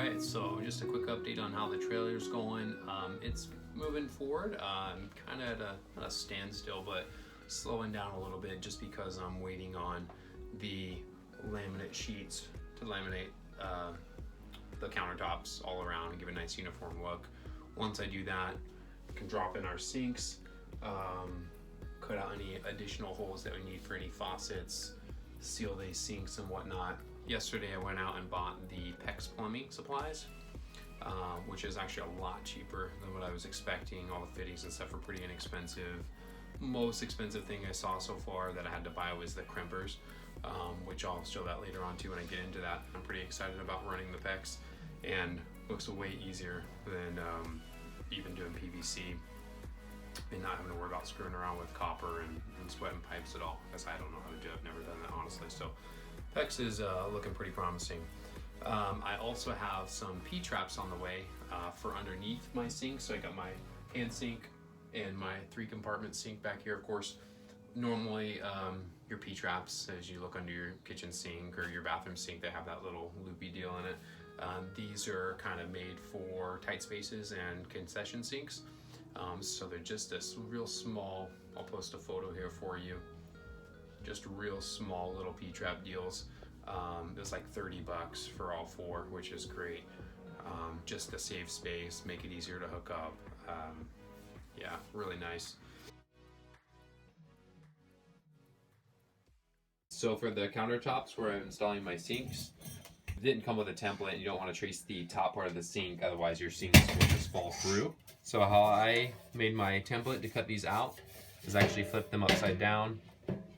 Alright, so just a quick update on how the trailer's going. It's moving forward. Kind of at not a standstill, but slowing down a little bit just because I'm waiting on the laminate sheets to laminate the countertops all around and give a nice uniform look. Once I do that, I can drop in our sinks, cut out any additional holes that we need for any faucets, seal these sinks and whatnot. Yesterday I went out and bought the PEX plumbing supplies, which is actually a lot cheaper than what I was expecting. All the fittings and stuff are pretty inexpensive. Most expensive thing I saw so far that I had to buy was the crimpers, which I'll show that later on too when I get into that. I'm pretty excited about running the PEX, and looks way easier than even doing PVC and not having to worry about screwing around with copper and sweating pipes at all, because I don't know how to do it. I've never done that, honestly. So PEX is looking pretty promising. I also have some P-traps on the way for underneath my sink. So I got my hand sink and my 3-compartment sink back here. Of course, normally your P-traps, as you look under your kitchen sink or your bathroom sink, they have that little loopy deal in it. These are kind of made for tight spaces and concession sinks. So they're just this real small, I'll post a photo here for you, just real small little P-trap deals. It's like $30 for all 4, which is great. Just to save space, make it easier to hook up. Yeah, really nice. So for the countertops where I'm installing my sinks, it didn't come with a template. You don't want to trace the top part of the sink, otherwise your sinks will just fall through. So how I made my template to cut these out is I actually flip them upside down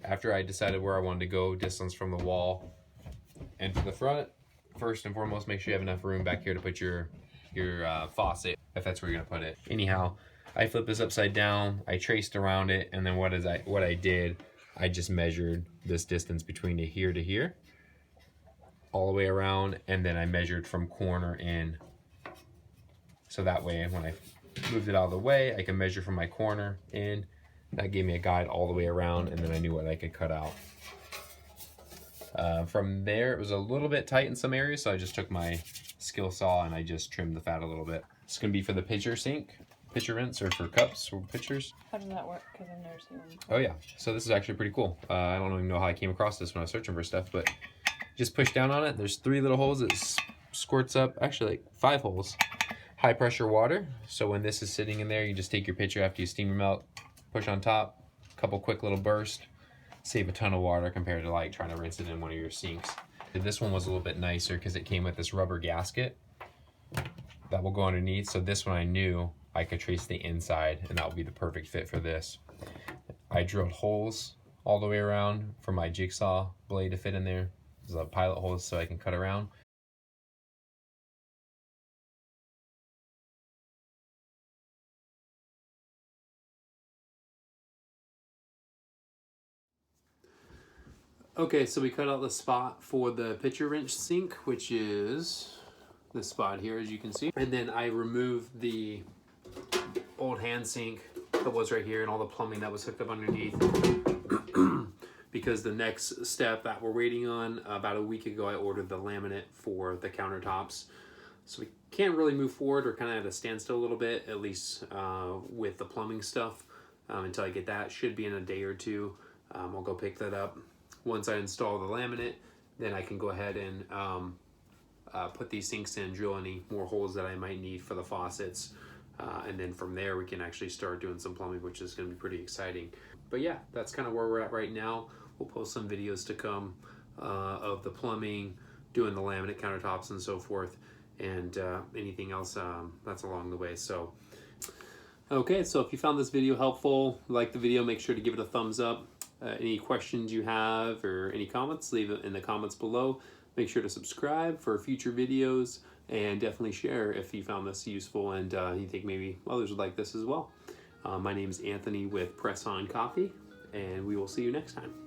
after I decided where I wanted to go, distance from the wall. And for the front, first and foremost, make sure you have enough room back here to put your faucet, if that's where you're gonna put it. Anyhow, I flipped this upside down, I traced around it, and then what I did, I just measured this distance between here to here, all the way around, and then I measured from corner in. So that way, when I moved it out of the way, I can measure from my corner in. That gave me a guide all the way around, and then I knew what I could cut out. From there, it was a little bit tight in some areas, so I just took my skill saw and I just trimmed the fat a little bit. It's gonna be for the pitcher sink, pitcher rinse, or for cups or pitchers. How does that work? Because I've never seen one. Oh yeah, so this is actually pretty cool. I don't even know how I came across this when I was searching for stuff, but just push down on it. There's 3 little holes. It squirts up, actually like 5 holes. High pressure water. So when this is sitting in there, you just take your pitcher after you steam your milk, push on top, a couple quick little bursts, save a ton of water compared to like trying to rinse it in one of your sinks. This one was a little bit nicer because it came with this rubber gasket that will go underneath. So this one I knew I could trace the inside, and that would be the perfect fit for this. I drilled holes all the way around for my jigsaw blade to fit in there. There's a pilot hole so I can cut around. Okay, so we cut out the spot for the pitcher wrench sink, which is this spot here, as you can see. And then I removed the old hand sink that was right here and all the plumbing that was hooked up underneath. Because the next step that we're waiting on, about a week ago, I ordered the laminate for the countertops. So we can't really move forward. We're kind of at a standstill a little bit, at least with the plumbing stuff, until I get that. Should be in a day or 2. I'll go pick that up. Once I install the laminate, then I can go ahead and put these sinks in, drill any more holes that I might need for the faucets. And then from there, we can actually start doing some plumbing, which is going to be pretty exciting. But yeah, that's kind of where we're at right now. We'll post some videos to come of the plumbing, doing the laminate countertops and so forth, and anything else that's along the way. So, okay, so if you found this video helpful, like the video, make sure to give it a thumbs up. Any questions you have or any comments, leave it in the comments below. Make sure to subscribe for future videos, and definitely share if you found this useful and you think maybe others would like this as well. My name is Anthony with Press On Coffee, and we will see you next time.